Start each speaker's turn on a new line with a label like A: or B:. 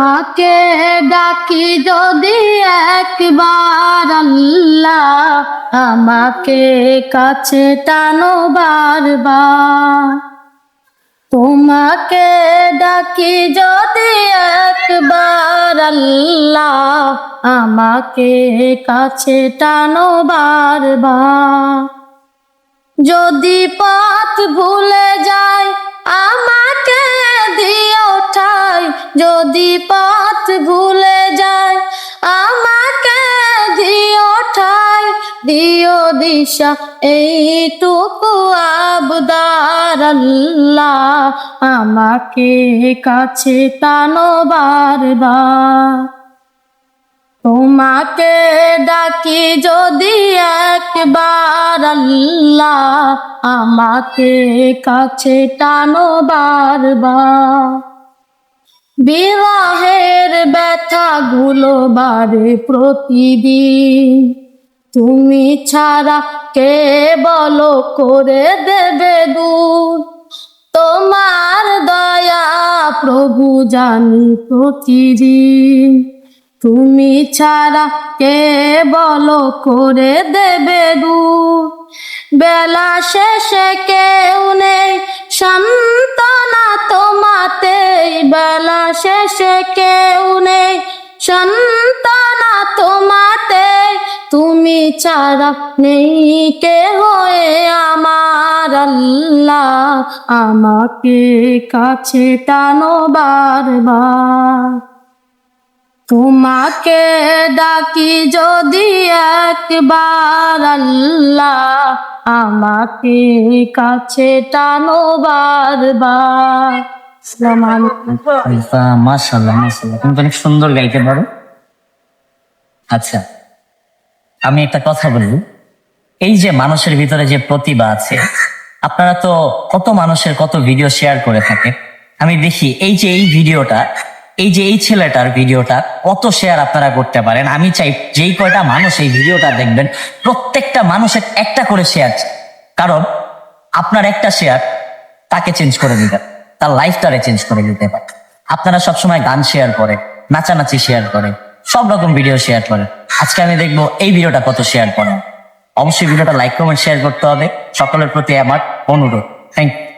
A: তোমাকে ডাকি যদি একবার আল্লাহ, আমাকে কাছে টানো বারবার। তোমাকে ডাকি যদি একবার আল্লাহ, আমাকে কাছে টানো বারবার। যদি পথ ভুলে যাই আমাকে দিও ঠাই, যদি পথ ভুলে যাই আমাকে দিও ঠাই, দিও দিশা এইটুকু আবদার আল্লাহ, আমাকে কাছে টানো বারবার। তোমাকে ডাকি যদি একবার আল্লাহ, আমাকে কাছে টানো বারবার। বিরহের ব্যথাগুলো বাড়ে প্রতিদিন, তুমি ছাড়া কে বলো করে দেবে দূর। তোমার দয়া প্রভু জানি প্রতিদিন, তুমি ছাড়া কে বলো করে দেবে দূর। বেলা শেষে কেউ নেই সান্ত্বনা তোমাতে, বেলা শেষে কেউ নেই সান্ত্বনা তোমাতে, তুমি ছাড়া নেই কে হয়ে আমার আল্লাহ, আমাকে কাছে টানো বারবার। তোমাকে ডাকি যদি একবার আল্লাহ, আমাকে কাছে টানো বারবার। আসসালামু আলাইকুম।
B: মাশাআল্লাহ মাশাআল্লাহ, তুমি তো অনেক সুন্দর গাইতে পারো। আচ্ছা, আমি একটা কথা বলবো, এই যে মানুষের ভিতরে যে প্রতিভা আছে, আপনারা তো কত মানুষের কত ভিডিও শেয়ার করে থাকে। আমি দেখি এই যে এই ভিডিওটা, এই যে এই ছেলেটার ভিডিওটা কত শেয়ার আপনারা করতে পারেন। আমি চাই যেই কয়টা মানুষ এই ভিডিওটা দেখবেন প্রত্যেকটা মানুষের একটা করে শেয়ার, কারণ আপনার একটা শেয়ার তাকে চেঞ্জ করে দিতে, তার লাইফটারে চেঞ্জ করে দিতে পারে। আপনারা সবসময় গান শেয়ার করে, নাচানাচি শেয়ার করে, সব রকম ভিডিও শেয়ার করে। আজকে আমি দেখবো এই ভিডিওটা কত শেয়ার করে। অবশ্যই ভিডিওটা লাইক কমেন্ট শেয়ার করতে হবে। সকলের প্রতি আমার অনুরোধ। Thank you.